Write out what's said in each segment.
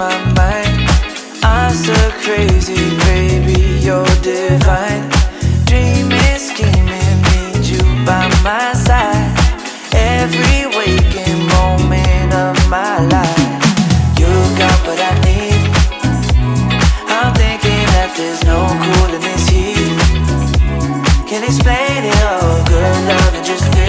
my mind. I'm so crazy, baby, you're divine. Dreaming, scheming, need you by my side. Every waking moment of my life, you got what I need. I'm thinking that there's no cool in this heat. Can't explain it all, good love and just feel.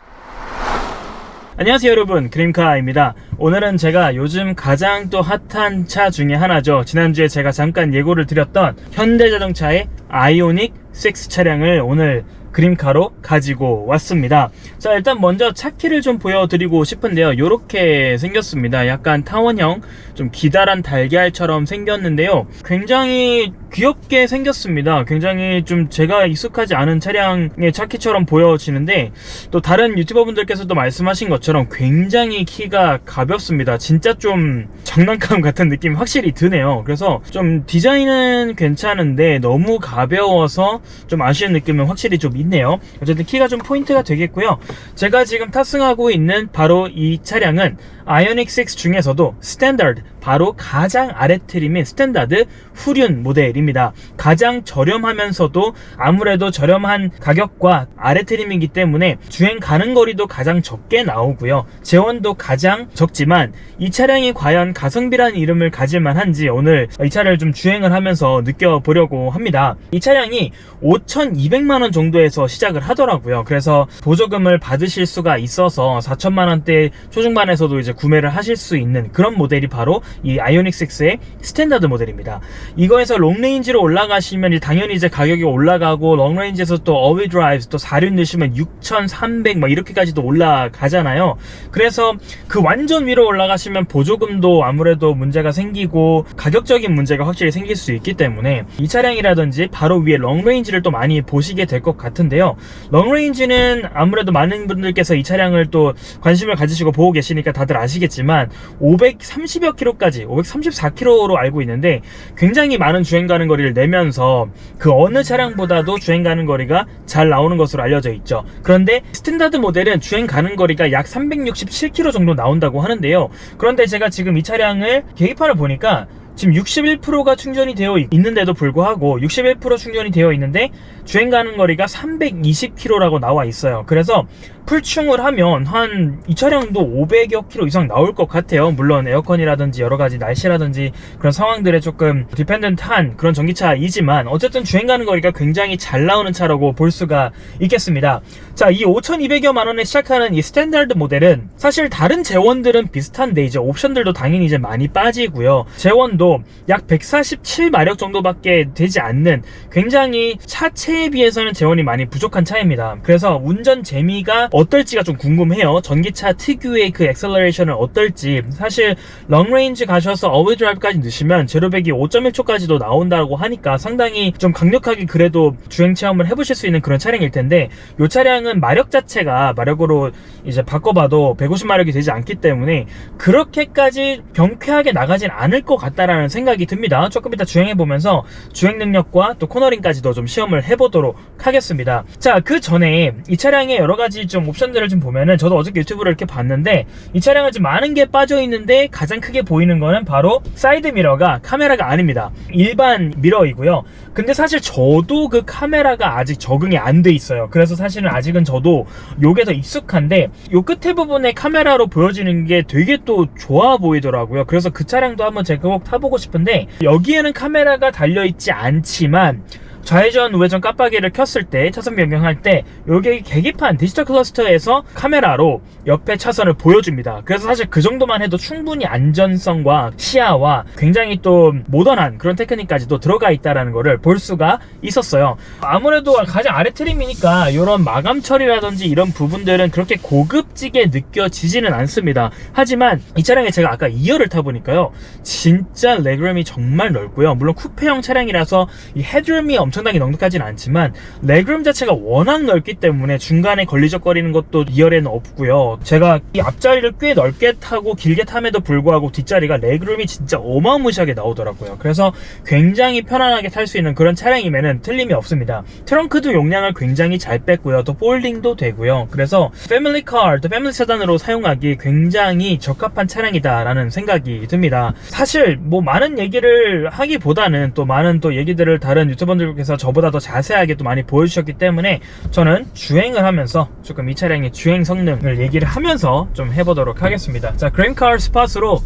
안녕하세요 여러분, 그림카입니다. 오늘은 제가 요즘 가장 또 핫한 차 중에 하나죠. 지난주에 제가 잠깐 예고를 드렸던 현대자동차의 아이오닉 6 차량을 오늘 그림카로 가지고 왔습니다. 자, 일단 먼저 차 키를 좀 보여드리고 싶은데요. 요렇게 생겼습니다. 약간 타원형, 좀 기다란 달걀처럼 생겼는데요. 굉장히 귀엽게 생겼습니다. 굉장히 좀 제가 익숙하지 않은 차량의 차 키처럼 보여지는데, 또 다른 유튜버분들께서도 말씀하신 것처럼 굉장히 키가 가볍습니다. 진짜 좀 장난감 같은 느낌이 확실히 드네요. 그래서 좀 디자인은 괜찮은데 너무 가벼워서 좀 아쉬운 느낌은 확실히 좀 있네요. 어쨌든 키가 좀 포인트가 되겠고요. 제가 지금 탑승하고 있는 바로 이 차량은 아이오닉 6 중에서도 스탠다드, 바로 가장 아래 트림인 스탠다드 후륜 모델입니다. 가장 저렴하면서도 아무래도 저렴한 가격과 아래 트림이기 때문에 주행 가는 거리도 가장 적게 나오고요. 제원도 가장 적지만 이 차량이 과연 가성비라는 이름을 가질만 한지 오늘 이 차를 좀 주행을 하면서 느껴보려고 합니다. 이 차량이 5,200만원 정도에서 시작을 하더라고요. 그래서 보조금을 받으실 수가 있어서 4천만원대 초중반에서도 이제 구매를 하실 수 있는 그런 모델이 바로 이 아이오닉 6의 스탠다드 모델입니다. 이거에서 롱레인지로 올라가시면 당연히 이제 가격이 올라가고, 롱레인지에서 또 어웨이 드라이브 또 4륜 넣으시면 6,300 막 이렇게까지도 올라가잖아요. 그래서 그 완전 위로 올라가시면 보조금도 아무래도 문제가 생기고 가격적인 문제가 확실히 생길 수 있기 때문에 이 차량이라든지 바로 위에 롱레인지를 또 많이 보시게 될 것 같은데요. 롱레인지는 아무래도 많은 분들께서 이 차량을 또 관심을 가지시고 보고 계시니까 다들 아시겠지만 530여 킬로까지 534km로 알고 있는데, 굉장히 많은 주행 가는 거리를 내면서 그 어느 차량보다도 주행 가는 거리가 잘 나오는 것으로 알려져 있죠. 그런데 스탠다드 모델은 주행 가는 거리가 약 367km 정도 나온다고 하는데요. 그런데 제가 지금 이 차량을 계기판을 보니까 지금 61%가 충전이 되어 있는데도 불구하고 61% 충전이 되어 있는데 주행 가는 거리가 320km라고 나와 있어요. 그래서 풀충을 하면 한 이 차량도 500여 킬로 이상 나올 것 같아요. 물론 에어컨이라든지 여러가지 날씨라든지 그런 상황들에 조금 디펜던트한 그런 전기차이지만 어쨌든 주행 가는 거리가 굉장히 잘 나오는 차라고 볼 수가 있겠습니다. 자, 이 5,200여만원에 시작하는 이 스탠다드 모델은 사실 다른 제원들은 비슷한데 이제 옵션들도 당연히 이제 많이 빠지고요. 제원도 약 147마력 정도밖에 되지 않는 굉장히 차체에 비해서는 제원이 많이 부족한 차입니다. 그래서 운전 재미가 어떨지가 좀 궁금해요. 전기차 특유의 그 액셀러레이션은 어떨지. 사실 롱레인지 가셔서 어웨이 드라이브까지 넣으시면 제로백이 5.1초까지도 나온다고 하니까 상당히 좀 강력하게 그래도 주행 체험을 해보실 수 있는 그런 차량일 텐데, 이 차량은 마력 자체가 마력으로 이제 바꿔봐도 150마력이 되지 않기 때문에 그렇게까지 경쾌하게 나가진 않을 것 같다라는 생각이 듭니다. 조금 이따 주행해보면서 주행 능력과 또 코너링까지도 좀 시험을 해보도록 하겠습니다. 자, 그 전에 이 차량의 여러가지 좀 옵션들을 좀 보면은, 저도 어저께 유튜브를 이렇게 봤는데 이 차량은 좀 많은 게 빠져있는데 가장 크게 보이는 거는 바로 사이드 미러가 카메라가 아닙니다. 일반 미러이고요. 근데 사실 저도 그 카메라가 아직 적응이 안 돼 있어요. 그래서 사실은 아직은 저도 요게 더 익숙한데, 요 끝에 부분에 카메라로 보여지는 게 되게 또 좋아 보이더라고요. 그래서 그 차량도 한번 제가 꼭 타보고 싶은데, 여기에는 카메라가 달려있지 않지만 좌회전 우회전 깜빡이를 켰을 때, 차선 변경할 때 여기 계기판 디지털 클러스터에서 카메라로 옆에 차선을 보여줍니다. 그래서 사실 그 정도만 해도 충분히 안전성과 시야와 굉장히 또 모던한 그런 테크닉까지도 들어가 있다는 거를 볼 수가 있었어요. 아무래도 가장 아래 트림이니까 이런 마감 처리라든지 이런 부분들은 그렇게 고급지게 느껴지지는 않습니다. 하지만 이 차량에 제가 아까 2열을 타보니까요, 진짜 레그룸이 정말 넓고요. 물론 쿠페형 차량이라서 이 헤드룸이 엄청나게 넉넉하진 않지만 레그룸 자체가 워낙 넓기 때문에 중간에 걸리적거리는 것도 2열에는 없고요. 제가 이 앞자리를 꽤 넓게 타고 길게 탐에도 불구하고 뒷자리가 레그룸이 진짜 어마무시하게 나오더라고요. 그래서 굉장히 편안하게 탈 수 있는 그런 차량임에는 틀림이 없습니다. 트렁크도 용량을 굉장히 잘 뺐고요. 또 폴딩도 되고요. 그래서 패밀리카, 또 패밀리 세단으로 사용하기 굉장히 적합한 차량이다라는 생각이 듭니다. 사실 뭐 많은 얘기를 하기보다는 또 많은 또 얘기들을 다른 유튜버들께서 저보다 더 자세하게 또 많이 보여주셨기 때문에 저는 주행을 하면서 조금 이 차량의 주행 성능을 얘기를 하면서 좀 해보도록 하겠습니다. 자, 그랜카 스팟으로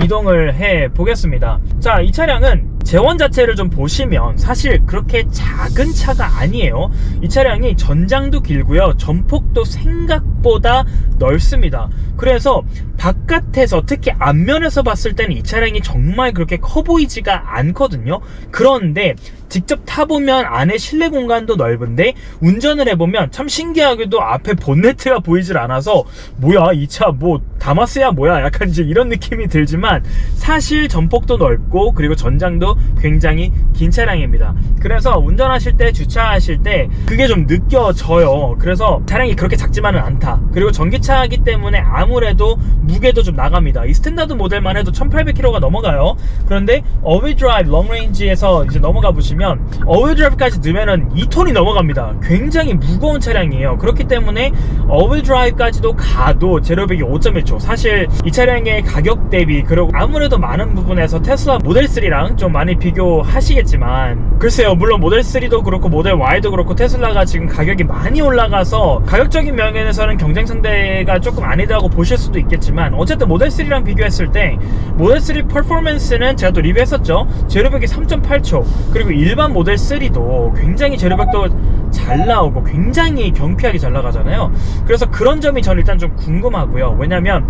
이동을 해 보겠습니다. 자, 이 차량은 재원 자체를 좀 보시면 사실 그렇게 작은 차가 아니에요. 이 차량이 전장도 길고요, 전폭도 생각보다 넓습니다. 그래서 바깥에서, 특히 앞면에서 봤을 때는 이 차량이 정말 그렇게 커 보이지가 않거든요. 그런데 직접 타보면 안에 실내 공간도 넓은데 운전을 해보면 참 신기하게도 앞에 본네트가 보이질 않아서 뭐야 이 차 뭐 다마스야 뭐야 약간 이제 이런 느낌이 들지만 사실 전폭도 넓고 그리고 전장도 굉장히 긴 차량입니다. 그래서 운전하실 때, 주차하실 때 그게 좀 느껴져요. 그래서 차량이 그렇게 작지만은 않다. 그리고 전기차이기 때문에 아무래도 무게도 좀 나갑니다. 이 스탠다드 모델만 해도 1800kg가 넘어가요. 그런데 어웨이 드라이브 롱레인지에서 이제 넘어가 보시면 어웨이 드라이브까지 넣으면은 2톤이 넘어갑니다. 굉장히 무거운 차량이에요. 그렇기 때문에 어웨이 드라이브까지도 가도 제로백이 5.1초. 사실 이 차량의 가격 대비, 그리고 아무래도 많은 부분에서 테슬라 모델 3랑 좀 많이 비교하시겠지만, 글쎄요, 물론 모델 3도 그렇고 모델 Y도 그렇고 테슬라가 지금 가격이 많이 올라가서 가격적인 면에서는 경쟁 상대가 조금 아니다고 보실 수도 있겠지만, 어쨌든 모델 3랑 비교했을 때 모델 3 퍼포먼스는 제가 또 리뷰했었죠. 제로백이 3.8초. 그리고 일반 모델 3도 굉장히 제로백도 잘 나오고 굉장히 경쾌하게 잘 나가잖아요. 그래서 그런 점이 저는 일단 좀 궁금하고요. 왜냐면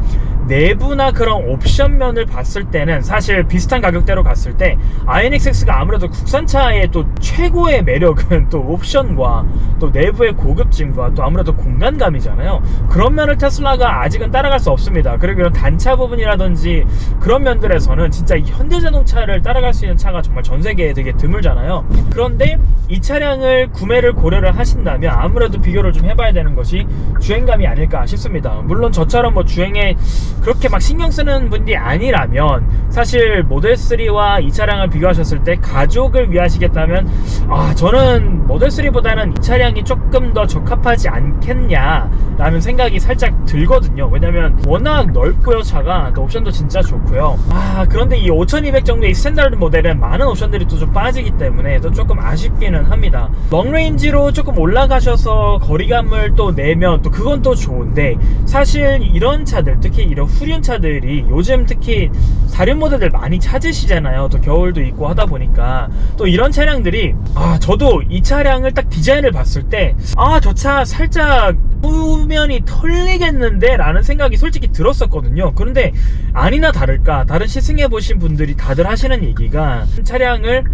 내부나 그런 옵션면을 봤을 때는 사실 비슷한 가격대로 갔을 때 아이오닉 6가 아무래도 국산차의 또 최고의 매력은 또 옵션과 또 내부의 고급짐과 또 아무래도 공간감이잖아요. 그런 면을 테슬라가 아직은 따라갈 수 없습니다. 그리고 이런 단차 부분이라든지 그런 면들에서는 진짜 이 현대자동차를 따라갈 수 있는 차가 정말 전 세계에 되게 드물잖아요. 그런데 이 차량을 구매를 고려를 하신다면 아무래도 비교를 좀 해봐야 되는 것이 주행감이 아닐까 싶습니다. 물론 저처럼 뭐 주행에 그렇게 막 신경 쓰는 분이 아니라면 사실 모델 3와 이 차량을 비교하셨을 때 가족을 위하시겠다면 저는 모델 3보다는 이 차량이 조금 더 적합하지 않겠냐 라는 생각이 살짝 들거든요. 왜냐면 워낙 넓고요, 차가. 또 옵션도 진짜 좋고요. 그런데 이 5200 정도의 스탠다드 모델은 많은 옵션들이 또 좀 빠지기 때문에 또 조금 아쉽기는 합니다. 롱레인지로 조금 올라가셔서 거리감을 또 내면 또 그건 또 좋은데, 사실 이런 차들, 특히 이런 후륜차들이 요즘 특히 4륜 모델들 많이 찾으시잖아요. 또 겨울도 있고 하다 보니까 또 이런 차량들이 저도 이 차량을 딱 디자인을 봤을 때 저 차 살짝 후면이 털리겠는데 라는 생각이 솔직히 들었었거든요. 그런데 아니나 다를까 다른 시승해보신 분들이 다들 하시는 얘기가 차량을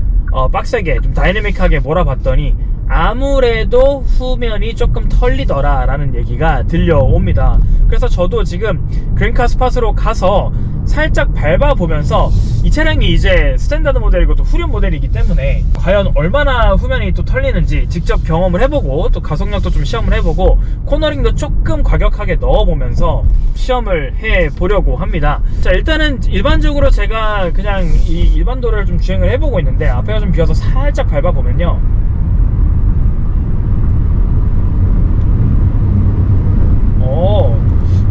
빡세게 좀 다이내믹하게 몰아봤더니 아무래도 후면이 조금 털리더라 라는 얘기가 들려옵니다. 그래서 저도 지금 그랜카 스팟으로 가서 살짝 밟아보면서 이 차량이 이제 스탠다드 모델이고 또 후륜 모델이기 때문에 과연 얼마나 후면이 또 털리는지 직접 경험을 해보고 또 가속력도 좀 시험을 해보고 코너링도 조금 과격하게 넣어보면서 시험을 해보려고 합니다. 자, 일단은 일반적으로 제가 그냥 이 일반도를 좀 주행을 해보고 있는데 앞에가 좀 비어서 살짝 밟아보면요,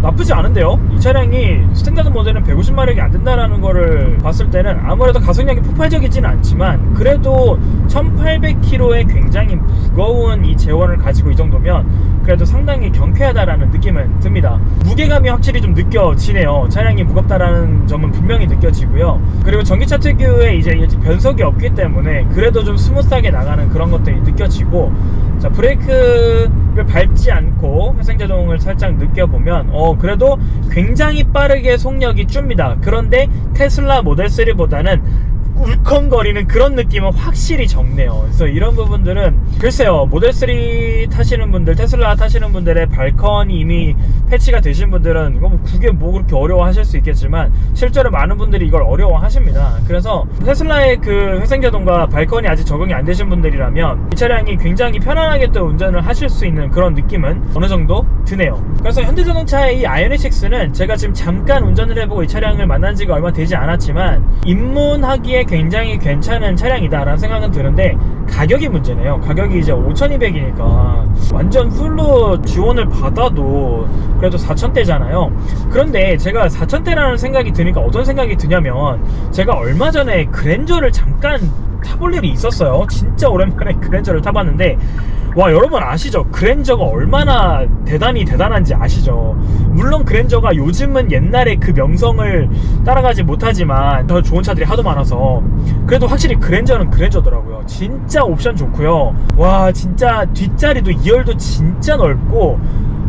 나쁘지 않은데요? 이 차량이 스탠다드 모델은 150마력이 안 된다라는 거를 봤을 때는 아무래도 가속력이 폭발적이진 않지만 그래도 1800kg의 굉장히 무거운 이 제원을 가지고 이 정도면 그래도 상당히 경쾌하다라는 느낌은 듭니다. 무게감이 확실히 좀 느껴지네요. 차량이 무겁다라는 점은 분명히 느껴지고요. 그리고 전기차 특유의 이제 변속이 없기 때문에 그래도 좀 스무스하게 나가는 그런 것들이 느껴지고, 자, 브레이크를 밟지 않고 회생제동을 살짝 느껴보면 그래도 굉장히 빠르게 속력이 줍니다. 그런데 테슬라 모델 3보다는 울컹거리는 그런 느낌은 확실히 적네요. 그래서 이런 부분들은 글쎄요, 모델3 타시는 분들, 테슬라 타시는 분들의 발컨이 이미 패치가 되신 분들은 이거 그게 뭐 그렇게 어려워하실 수 있겠지만 실제로 많은 분들이 이걸 어려워하십니다. 그래서 테슬라의 그 회생제동과 발컨이 아직 적응이 안 되신 분들이라면 이 차량이 굉장히 편안하게 또 운전을 하실 수 있는 그런 느낌은 어느 정도 드네요. 그래서 현대자동차의 이 아이오닉6는 제가 지금 잠깐 운전을 해보고 이 차량을 만난 지가 얼마 되지 않았지만 입문하기에 굉장히 괜찮은 차량이다 라는 생각은 드는데 가격이 문제네요. 가격이 이제 5,200이니까 완전 풀로 지원을 받아도 그래도 4,000대잖아요. 그런데 제가 4,000대라는 생각이 드니까 어떤 생각이 드냐면 제가 얼마 전에 그랜저를 잠깐 타볼 일이 있었어요. 진짜 오랜만에 그랜저를 타봤는데 와, 여러분 아시죠? 그랜저가 얼마나 대단한지 아시죠? 물론 그랜저가 요즘은 옛날에 그 명성을 따라가지 못하지만 더 좋은 차들이 하도 많아서 그래도 확실히 그랜저는 그랜저더라고요. 진짜 옵션 좋고요. 와, 진짜 뒷자리도 2열도 진짜 넓고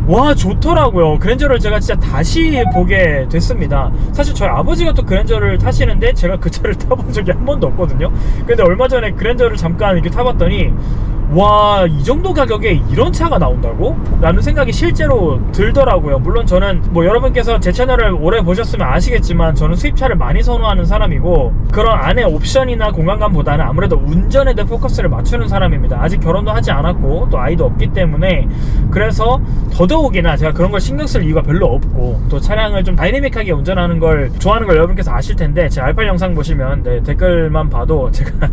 와, 좋더라고요. 그랜저를 제가 진짜 다시 보게 됐습니다. 사실 저희 아버지가 또 그랜저를 타시는데 제가 그 차를 타본 적이 한 번도 없거든요. 근데 얼마 전에 그랜저를 잠깐 이렇게 타봤더니 와, 이 정도 가격에 이런 차가 나온다고? 라는 생각이 실제로 들더라고요. 물론 저는 뭐 여러분께서 제 채널을 오래 보셨으면 아시겠지만 저는 수입차를 많이 선호하는 사람이고 그런 안에 옵션이나 공간감보다는 아무래도 운전에 대해 포커스를 맞추는 사람입니다. 아직 결혼도 하지 않았고 또 아이도 없기 때문에 그래서 더더욱이나 제가 그런 걸 신경 쓸 이유가 별로 없고 또 차량을 좀 다이내믹하게 운전하는 걸 좋아하는 걸 여러분께서 아실 텐데 제 R8 영상 보시면 네, 댓글만 봐도 제가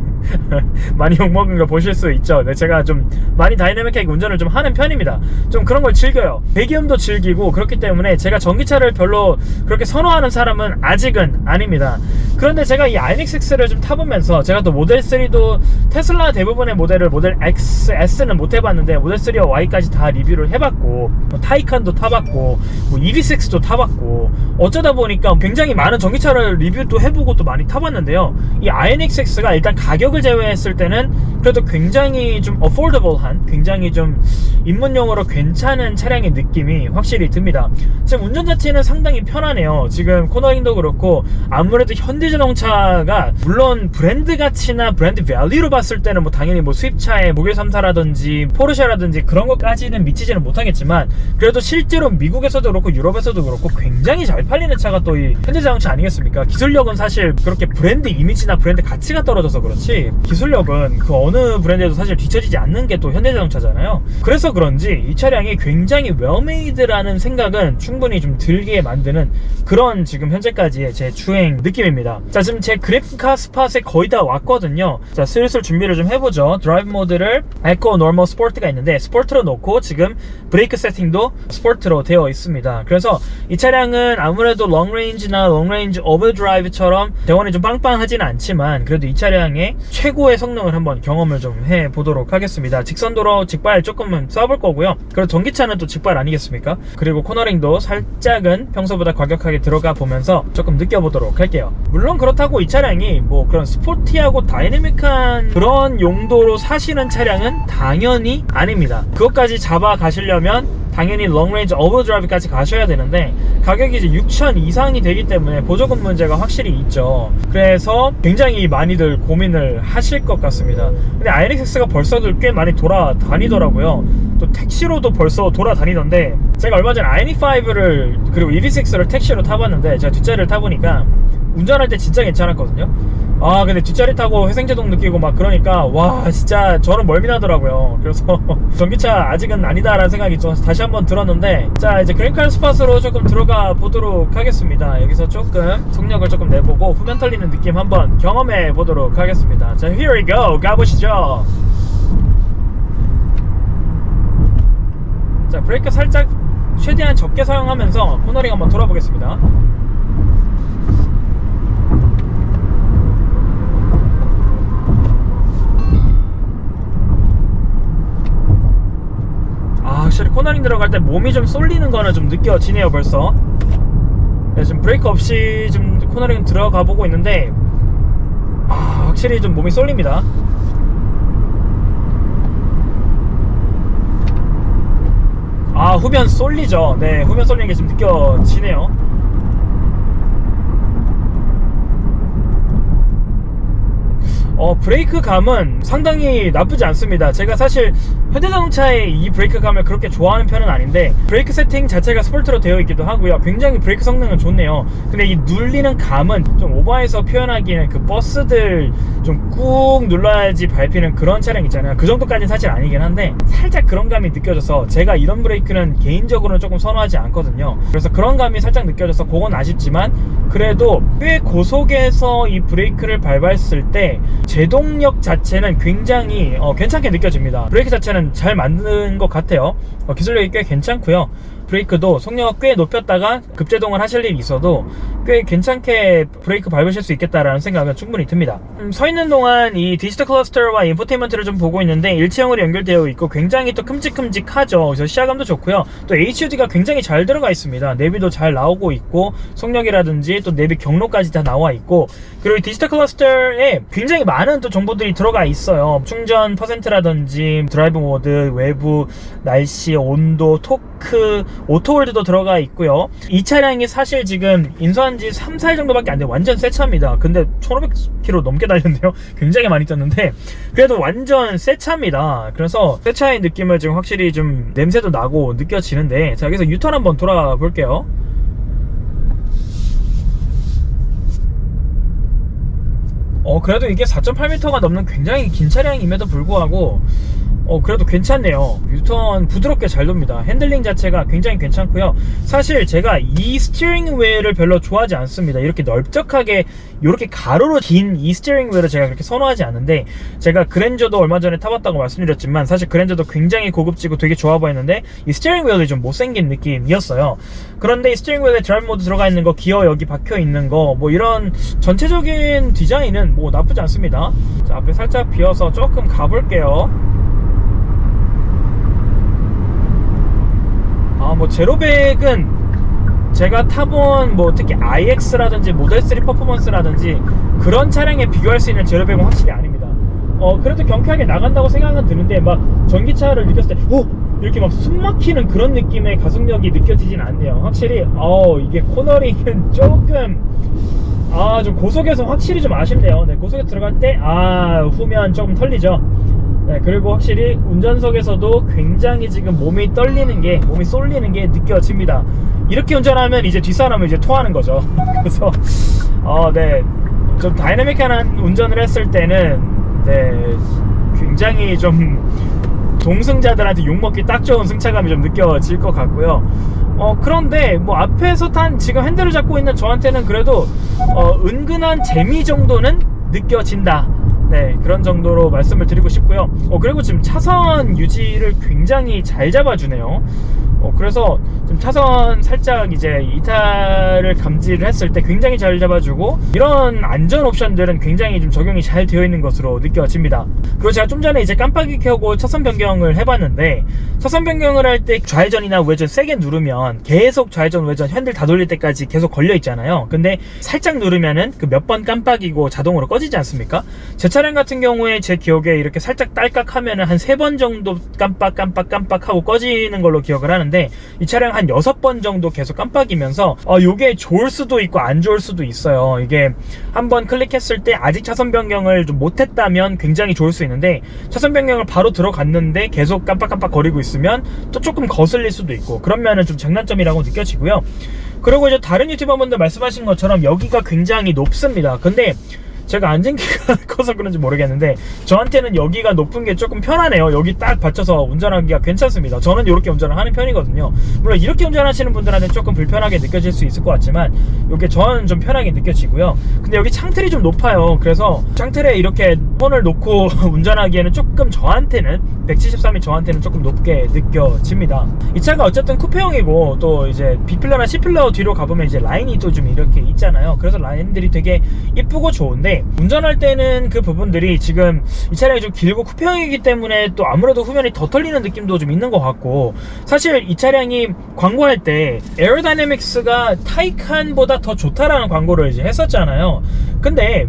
많이 욕먹은 거 보실 수 있죠. 네, 제가 좀 많이 다이내믹하게 운전을 좀 하는 편입니다. 좀 그런 걸 즐겨요. 배기음도 즐기고 그렇기 때문에 제가 전기차를 별로 그렇게 선호하는 사람은 아직은 아닙니다. 그런데 제가 이 아이닉6를 좀 타보면서 제가 또 모델3도 테슬라 대부분의 모델을 모델 X, S는 못 해봤는데 모델3와 Y까지 다 리뷰를 해봤고 뭐 타이칸도 타봤고 뭐 EV6도 타봤고 어쩌다 보니까 굉장히 많은 전기차를 리뷰도 해보고 또 많이 타봤는데요. 이 아이닉6가 일단 가격을 제외했을 때는 그래도 굉장히 좀 affordable한 굉장히 좀 입문용으로 괜찮은 차량의 느낌이 확실히 듭니다. 지금 운전 자체는 상당히 편하네요. 지금 코너링도 그렇고 아무래도 현대자동차가 물론 브랜드 가치나 브랜드 밸류로 봤을 때는 뭐 당연히 뭐 수입차의 모빌 3사라든지 포르쉐라든지 그런 것까지는 미치지는 못하겠지만 그래도 실제로 미국에서도 그렇고 유럽에서도 그렇고 굉장히 잘 팔리는 차가 또 이 현대자동차 아니겠습니까? 기술력은 사실 그렇게 브랜드 이미지나 브랜드 가치가 떨어져서 그렇지 기술력은 그 어느 브랜드에도 사실 뒤처지지 않는 게 또 현대자동차잖아요. 그래서 그런지 이 차량이 굉장히 웰메이드라는 생각은 충분히 좀 들게 만드는 그런 지금 현재까지의 제 주행 느낌입니다. 자, 지금 제 그래픽카 스팟에 거의 다 왔거든요. 자, 슬슬 준비를 좀 해보죠. 드라이브 모드를 에코, 노멀, 스포트가 있는데 스포트로 놓고 지금 브레이크 세팅도 스포트로 되어 있습니다. 그래서 이 차량은 아무래도 롱레인지나 롱레인지 오버드라이브처럼 대원이 좀 빵빵하지는 않지만 그래도 이 차량의 최고의 성능을 한번 경험을 좀 해보도록 하겠습니다. 직선도로 직발 조금은 쏴볼 거고요. 그리고 전기차는 또 직발 아니겠습니까? 그리고 코너링도 살짝은 평소보다 과격하게 들어가 보면서 조금 느껴보도록 할게요. 물론 그렇다고 이 차량이 뭐 그런 스포티하고 다이내믹한 그런 용도로 사시는 차량은 당연히 아닙니다. 그것까지 잡아 가시려면 당연히 롱레인지 오버드라이브까지 가셔야 되는데 가격이 이제 6,000 이상이 되기 때문에 보조금 문제가 확실히 있죠. 그래서 굉장히 많이들 고민을 하실 것 같습니다. 근데 아이닉6가 벌써도 꽤 많이 돌아다니더라고요. 또 택시로도 벌써 돌아다니던데 제가 얼마 전에 아이닉5를 그리고 EV6를 택시로 타봤는데 제가 뒷자리를 타보니까 운전할 때 진짜 괜찮았거든요. 아, 근데 뒷자리 타고 회생제동 느끼고 막 그러니까 와, 진짜 저는 멀미나더라고요. 그래서 전기차 아직은 아니다라는 생각이 좀 다시 한번 들었는데 자, 이제 그린카 스팟으로 조금 들어가 보도록 하겠습니다. 여기서 조금 속력을 조금 내보고 후면 털리는 느낌 한번 경험해 보도록 하겠습니다. 자, here we go. 가보시죠. 자, 브레이크 살짝 최대한 적게 사용하면서 코너링 한번 돌아보겠습니다. 확실히 코너링 들어갈 때 몸이 좀 쏠리는 거는 좀 느껴지네요. 벌써 네, 지금 브레이크 없이 좀 코너링 들어가 보고 있는데 확실히 좀 몸이 쏠립니다. 후면 쏠리죠. 네, 후면 쏠리는 게 좀 느껴지네요. 브레이크 감은 상당히 나쁘지 않습니다. 제가 사실 현대자동차의 이 브레이크 감을 그렇게 좋아하는 편은 아닌데 브레이크 세팅 자체가 스포츠로 되어 있기도 하고요. 굉장히 브레이크 성능은 좋네요. 근데 이 눌리는 감은 좀 오버해서 표현하기에는 그 버스들 좀 꾹 눌러야지 밟히는 그런 차량 있잖아요. 그 정도까지는 사실 아니긴 한데 살짝 그런 감이 느껴져서 제가 이런 브레이크는 개인적으로는 조금 선호하지 않거든요. 그래서 그런 감이 살짝 느껴져서 그건 아쉽지만 그래도 꽤 고속에서 이 브레이크를 밟았을 때 제동력 자체는 굉장히 괜찮게 느껴집니다. 브레이크 자체는 잘 만든 것 같아요. 기술력이 꽤 괜찮고요. 브레이크도 속력을 꽤 높였다가 급제동을 하실 일이 있어도 꽤 괜찮게 브레이크 밟으실 수 있겠다라는 생각은 충분히 듭니다. 서 있는 동안 이 디지털 클러스터와 인포테인먼트를 좀 보고 있는데 일체형으로 연결되어 있고 굉장히 또 큼직큼직하죠. 그래서 시야감도 좋고요. 또 HUD가 굉장히 잘 들어가 있습니다. 내비도 잘 나오고 있고 속력이라든지 또 내비 경로까지 다 나와 있고 그리고 이 디지털 클러스터에 굉장히 많은 또 정보들이 들어가 있어요. 충전 퍼센트라든지 드라이브 모드, 외부 날씨, 온도, 토크, 오토홀드도 들어가 있고요. 이 차량이 사실 지금 인수한 지 3, 4일 정도밖에 안 돼요. 완전 새 차입니다. 근데 1500km 넘게 달렸는데요. 굉장히 많이 떴는데 그래도 완전 새 차입니다. 그래서 새 차의 느낌을 지금 확실히 좀 냄새도 나고 느껴지는데 자, 여기서 유턴 한번 돌아 볼게요. 그래도 이게 4.8m가 넘는 굉장히 긴 차량임에도 불구하고 그래도 괜찮네요. 유턴 부드럽게 잘 돕니다. 핸들링 자체가 굉장히 괜찮고요. 사실 제가 이 스티어링 휠을 별로 좋아하지 않습니다. 이렇게 넓적하게 이렇게 가로로 긴 이 스티어링 휠을 제가 그렇게 선호하지 않는데 제가 그랜저도 얼마 전에 타봤다고 말씀드렸지만 사실 그랜저도 굉장히 고급지고 되게 좋아 보였는데 이 스티어링 휠이 좀 못생긴 느낌이었어요. 그런데 이 스티어링 휠에 드라이브 모드 들어가 있는 거, 기어 여기 박혀 있는 거, 뭐 이런 전체적인 디자인은 뭐 나쁘지 않습니다. 자, 앞에 살짝 비어서 조금 가볼게요. 뭐 제로백은 제가 타본 뭐 특히 iX라든지 모델3 퍼포먼스라든지 그런 차량에 비교할 수 있는 제로백은 확실히 아닙니다. 그래도 경쾌하게 나간다고 생각은 드는데 막 전기차를 느꼈을 때 이렇게 막 숨 막히는 그런 느낌의 가속력이 느껴지진 않네요. 확실히 이게 코너링은 조금 좀 고속에서 확실히 좀 아쉽네요. 네, 고속에 들어갈 때 후면 조금 털리죠. 네, 그리고 확실히 운전석에서도 굉장히 지금 몸이 떨리는 게, 몸이 쏠리는 게 느껴집니다. 이렇게 운전하면 이제 뒷사람을 이제 토하는 거죠. 그래서 네, 좀 다이내믹한 운전을 했을 때는 네, 굉장히 좀 동승자들한테 욕먹기 딱 좋은 승차감이 좀 느껴질 것 같고요. 그런데 뭐 앞에서 탄 지금 핸들을 잡고 있는 저한테는 그래도 은근한 재미 정도는 느껴진다. 네, 그런 정도로 말씀을 드리고 싶고요. 그리고 지금 차선 유지를 굉장히 잘 잡아주네요. 그래서 좀 차선 살짝 이제 이탈을 감지를 했을 때 굉장히 잘 잡아주고 이런 안전 옵션들은 굉장히 좀 적용이 잘 되어 있는 것으로 느껴집니다. 그리고 제가 좀 전에 이제 깜빡이 켜고 차선 변경을 해봤는데 차선 변경을 할 때 좌회전이나 우회전 세게 누르면 계속 좌회전 우회전 핸들 다 돌릴 때까지 계속 걸려 있잖아요. 근데 살짝 누르면은 그 몇 번 깜빡이고 자동으로 꺼지지 않습니까? 제 차량 같은 경우에 제 기억에 이렇게 살짝 딸깍 하면은 한 3번 정도 깜빡 하고 꺼지는 걸로 기억을 하는데 이 차량 한 6번 정도 계속 깜빡이면서 요게 좋을 수도 있고 안 좋을 수도 있어요. 이게 한번 클릭했을 때 아직 차선 변경을 좀 못했다면 굉장히 좋을 수 있는데 차선 변경을 바로 들어갔는데 계속 깜빡깜빡 거리고 있으면 또 조금 거슬릴 수도 있고 그러면은 좀 장단점이라고 느껴지고요. 그리고 이제 다른 유튜버분들 말씀하신 것처럼 여기가 굉장히 높습니다. 근데 제가 앉은 키가 커서 그런지 모르겠는데 저한테는 여기가 높은 게 조금 편하네요. 여기 딱 받쳐서 운전하기가 괜찮습니다. 저는 이렇게 운전을 하는 편이거든요. 물론 이렇게 운전하시는 분들한테는 조금 불편하게 느껴질 수 있을 것 같지만 이게 저는 좀 편하게 느껴지고요. 근데 여기 창틀이 좀 높아요. 그래서 창틀에 이렇게 손을 놓고 운전하기에는 조금 저한테는 173이 저한테는 조금 높게 느껴집니다. 이 차가 어쨌든 쿠페형이고 또 이제 B필러나 C필러 뒤로 가보면 이제 라인이 또 좀 이렇게 있잖아요. 그래서 라인들이 되게 이쁘고 좋은데 운전할 때는 그 부분들이 지금 이 차량이 좀 길고 쿠페형이기 때문에 또 아무래도 후면이 더 털리는 느낌도 좀 있는 것 같고 사실 이 차량이 광고할 때 에어다이내믹스가 타이칸보다 더 좋다라는 광고를 이제 했었잖아요. 근데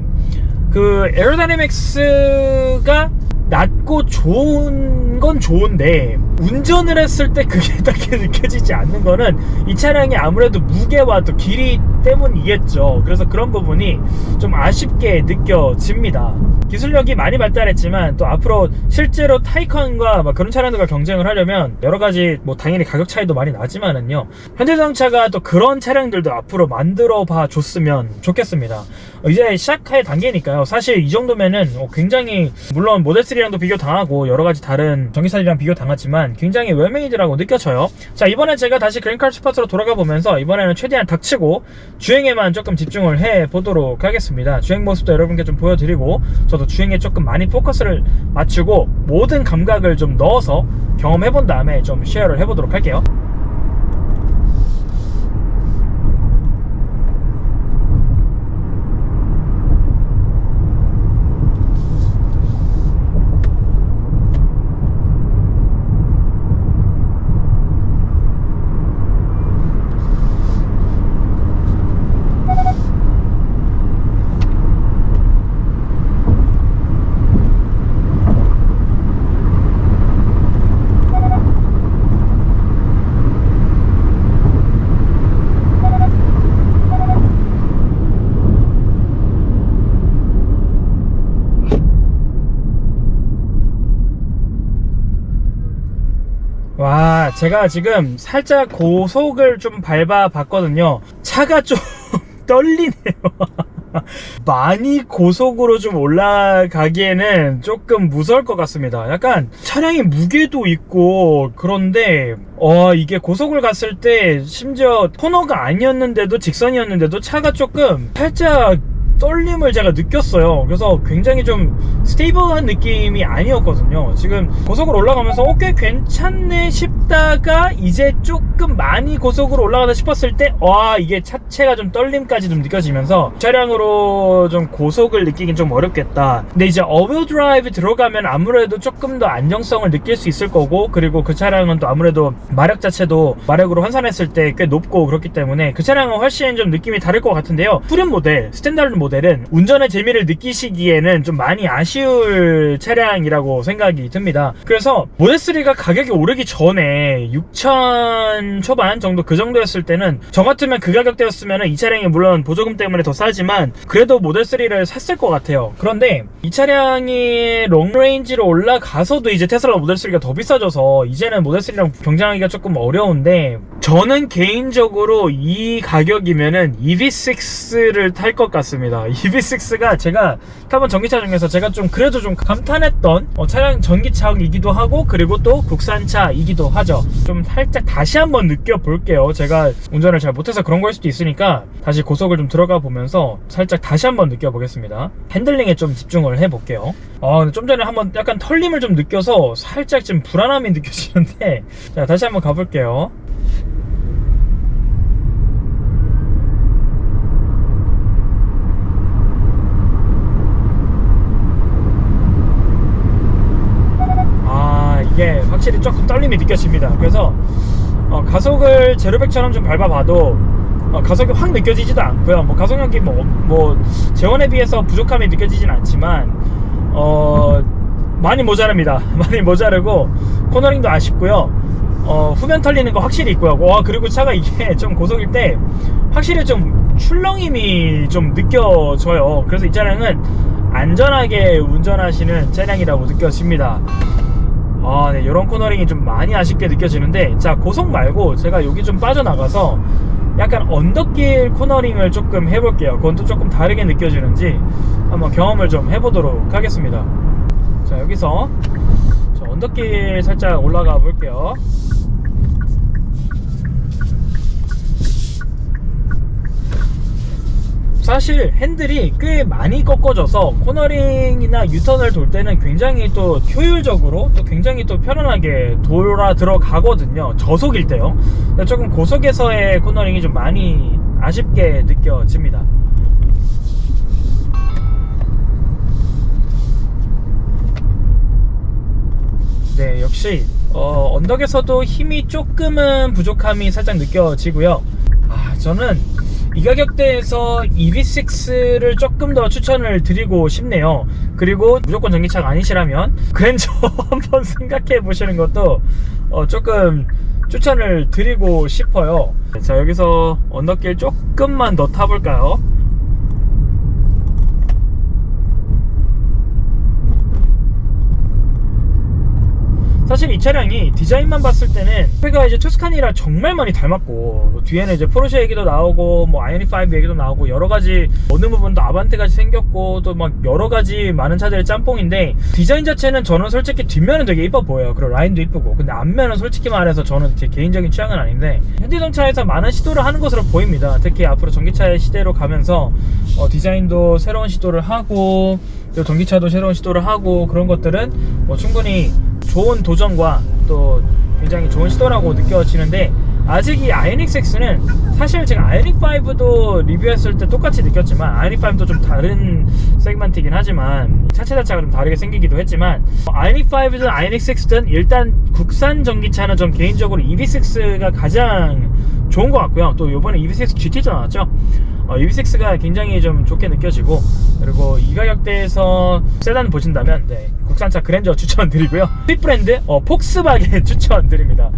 그 에어다이내믹스가 낮고 좋은 건 좋은데 운전을 했을 때 그게 딱히 느껴지지 않는 거는 이 차량이 아무래도 무게와 또 길이 때문이겠죠. 그래서 그런 부분이 좀 아쉽게 느껴집니다. 기술력이 많이 발달했지만 또 앞으로 실제로 타이칸과 막 그런 차량들과 경쟁을 하려면 여러가지 뭐 당연히 가격 차이도 많이 나지만은요, 현대자동차가 또 그런 차량들도 앞으로 만들어 봐 줬으면 좋겠습니다. 이제 시작할 단계니까요. 사실 이 정도면은 굉장히, 물론 모델3랑도 비교 당하고 여러가지 다른 전기차들이랑 비교 당하지만 굉장히 웰메이드라고 느껴져요. 자, 이번엔 제가 다시 그린카 슈퍼스로 돌아가 보면서 이번에는 최대한 닥치고 주행에만 조금 집중을 해 보도록 하겠습니다. 주행 모습도 여러분께 좀 보여드리고 저도 주행에 조금 많이 포커스를 맞추고 모든 감각을 좀 넣어서 경험해 본 다음에 좀 쉐어를 해 보도록 할게요. 와, 제가 지금 살짝 고속을 좀 밟아 봤거든요. 차가 좀 떨리네요. 많이 고속으로 좀 올라가기에는 조금 무서울 것 같습니다. 약간 차량의 무게도 있고 그런데 이게 고속을 갔을 때 심지어 코너가 아니었는데도 직선이었는데도 차가 조금 살짝 떨림을 제가 느꼈어요. 그래서 굉장히 좀 스테이블한 느낌이 아니었거든요. 지금 고속으로 올라가면서 꽤 괜찮네 싶다가 이제 조금 많이 고속으로 올라가다 싶었을 때 이게 차체가 좀 떨림까지 좀 느껴지면서 차량으로 좀 고속을 느끼긴 좀 어렵겠다. 근데 이제 어웨어 드라이브 들어가면 아무래도 조금 더 안정성을 느낄 수 있을 거고, 그리고 그 차량은 또 아무래도 마력 자체도 마력으로 환산했을 때 꽤 높고 그렇기 때문에 그 차량은 훨씬 좀 느낌이 다를 것 같은데요. 프림 모델, 스탠다드 모델은 운전의 재미를 느끼시기에는 좀 많이 아쉬울 차량이라고 생각이 듭니다. 그래서 모델3가 가격이 오르기 전에 6천 초반 정도, 그 정도였을 때는 저 같으면 그 가격대였으면 이 차량이 물론 보조금 때문에 더 싸지만 그래도 모델3를 샀을 것 같아요. 그런데 이 차량이 롱레인지로 올라가서도 이제 테슬라 모델3가 더 비싸져서 이제는 모델3랑 경쟁하기가 조금 어려운데, 저는 개인적으로 이 가격이면은 EV6를 탈 것 같습니다. EV6가 제가 타본 전기차 중에서 제가 좀 그래도 좀 감탄했던 차량, 전기차이기도 하고 그리고 또 국산차이기도 하죠. 좀 살짝 다시 한번 느껴볼게요. 제가 운전을 잘 못해서 그런 걸 수도 있으니까 다시 고속을 좀 들어가 보면서 살짝 다시 한번 느껴보겠습니다. 핸들링에 좀 집중을 해볼게요. 근데 좀 전에 한번 약간 털림을 좀 느껴서 살짝 지금 불안함이 느껴지는데, 자, 다시 한번 가볼게요. 이게 확실히 조금 떨림이 느껴집니다. 그래서 가속을 제로백처럼 좀 밟아봐도 가속이 확 느껴지지도 않고요. 뭐 가속력이 뭐 제원에 비해서 부족함이 느껴지진 않지만 많이 모자랍니다. 많이 모자르고 코너링도 아쉽고요. 후면 털리는 거 확실히 있고요. 그리고 차가 이게 좀 고속일 때 확실히 좀 출렁임이 좀 느껴져요. 그래서 이 차량은 안전하게 운전하시는 차량이라고 느껴집니다. 네, 이런 코너링이 좀 많이 아쉽게 느껴지는데, 자, 고속 말고 제가 여기 좀 빠져나가서 약간 언덕길 코너링을 조금 해볼게요. 그건 또 조금 다르게 느껴지는지 한번 경험을 좀 해보도록 하겠습니다. 자, 여기서 저 언덕길 살짝 올라가 볼게요. 사실 핸들이 꽤 많이 꺾어져서 코너링이나 유턴을 돌 때는 굉장히 또 효율적으로 또 굉장히 또 편안하게 돌아 들어가거든요. 저속일 때요. 조금 고속에서의 코너링이 좀 많이 아쉽게 느껴집니다. 네, 역시 언덕에서도 힘이 조금은 부족함이 살짝 느껴지고요. 저는 이 가격대에서 EV6를 조금 더 추천을 드리고 싶네요. 그리고 무조건 전기차가 아니시라면 그랜저 한번 생각해 보시는 것도 조금 추천을 드리고 싶어요. 자, 여기서 언덕길 조금만 더 타볼까요? 사실 이 차량이 디자인만 봤을 때는 앞에가 이제 투스카니랑 정말 많이 닮았고 뒤에는 이제 포르쉐 얘기도 나오고 뭐 아이오닉5 얘기도 나오고 여러가지 어느 부분도 아반떼같이 생겼고 또 막 여러가지 많은 차들의 짬뽕인데 디자인 자체는 저는 솔직히 뒷면은 되게 이뻐 보여요. 그리고 라인도 이쁘고. 근데 앞면은 솔직히 말해서 저는 제 개인적인 취향은 아닌데 현대자동차에서 많은 시도를 하는 것으로 보입니다. 특히 앞으로 전기차의 시대로 가면서 디자인도 새로운 시도를 하고 또 전기차도 새로운 시도를 하고 그런 것들은 뭐 충분히 좋은 도전과 또 굉장히 좋은 시도라고 느껴지는데 아직 이 아이오닉6는 사실 제가 아이오닉5도 리뷰했을 때 똑같이 느꼈지만 아이오닉5도 좀 다른 세그먼트이긴 하지만 차체 자체가 좀 다르게 생기기도 했지만 아이오닉5든 아이오닉6든 일단 국산 전기차는 전 개인적으로 EV6가 가장 좋은 것 같고요. 또 이번에 EV6 GT도 나왔죠. EV6가 굉장히 좀 좋게 느껴지고 그리고 이 가격대에서 세단 보신다면 국산차 그랜저 추천드리고요. 수입 브랜드 폭스바겐 추천드립니다.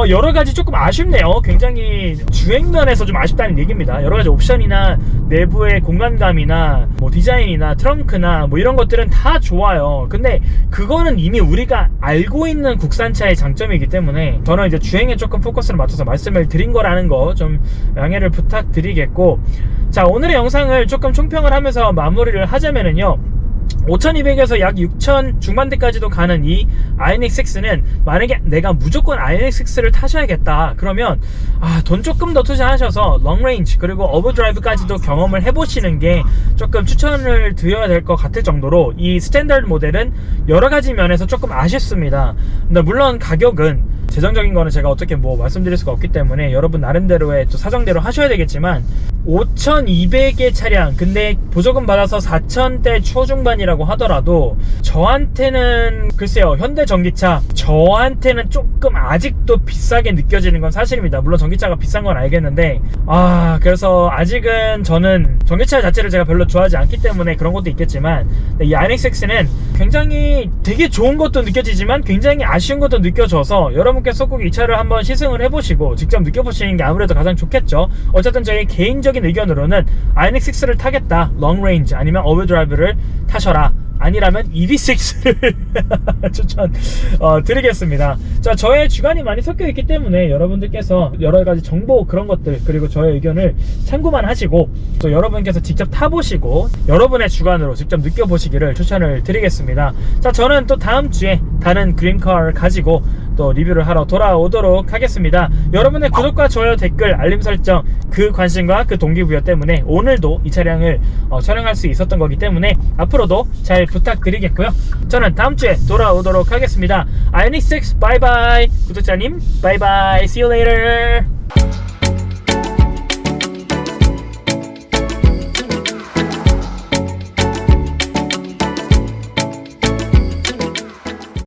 여러가지 조금 아쉽네요. 굉장히 주행면에서 좀 아쉽다는 얘기입니다. 여러가지 옵션이나 내부의 공간감이나 뭐 디자인이나 트렁크나 뭐 이런 것들은 다 좋아요. 근데 그거는 이미 우리가 알고 있는 국산차의 장점이기 때문에 저는 이제 주행에 조금 포커스를 맞춰서 말씀을 드린 거라는 거 좀 양해를 부탁드리겠고, 자, 오늘의 영상을 조금 총평을 하면서 마무리를 하자면은요, 5200에서 약 6000 중반대까지도 가는 이 아이오닉6는 만약에 내가 무조건 아이오닉6를 타셔야겠다 그러면 돈 조금 더 투자하셔서 롱레인지 그리고 어버드라이브까지도 경험을 해보시는 게 조금 추천을 드려야 될 것 같을 정도로 이 스탠다드 모델은 여러가지 면에서 조금 아쉽습니다. 근데 물론 가격은 재정적인 거는 제가 어떻게 뭐 말씀드릴 수가 없기 때문에 여러분 나름대로의 또 사정대로 하셔야 되겠지만 5200의 차량 근데 보조금 받아서 4000대 초중반이라고 하더라도 저한테는 글쎄요, 현대 전기차 저한테는 조금 아직도 비싸게 느껴지는 건 사실입니다. 물론 전기차가 비싼 건 알겠는데 그래서 아직은 저는 전기차 자체를 제가 별로 좋아하지 않기 때문에 그런 것도 있겠지만 이 아이오닉6는 굉장히 되게 좋은 것도 느껴지지만 굉장히 아쉬운 것도 느껴져서 여러분께서 꼭 이 차를 한번 시승을 해보시고 직접 느껴보시는 게 아무래도 가장 좋겠죠. 어쨌든 저희 개인적인 의견으로는 아이오닉6를 타겠다, 롱레인지 아니면 어버드라이브를 타셔라, 아니라면 EV6를 추천 드리겠습니다. 자, 저의 주관이 많이 섞여 있기 때문에 여러분들께서 여러가지 정보 그런 것들 그리고 저의 의견을 참고만 하시고 또 여러분께서 직접 타보시고 여러분의 주관으로 직접 느껴보시기를 추천을 드리겠습니다. 자, 저는 또 다음 주에 다른 그린카를 가지고 또 리뷰를 하러 돌아오도록 하겠습니다. 여러분의 구독과 좋아요, 댓글, 알림 설정, 그 관심과 그 동기부여 때문에 오늘도 이 차량을 촬영할 수 있었던 거기 때문에 앞으로도 잘 부탁드리겠고요. 저는 다음 주에 돌아오도록 하겠습니다. 아이오닉6 바이바이. 구독자님 바이바이. See you later.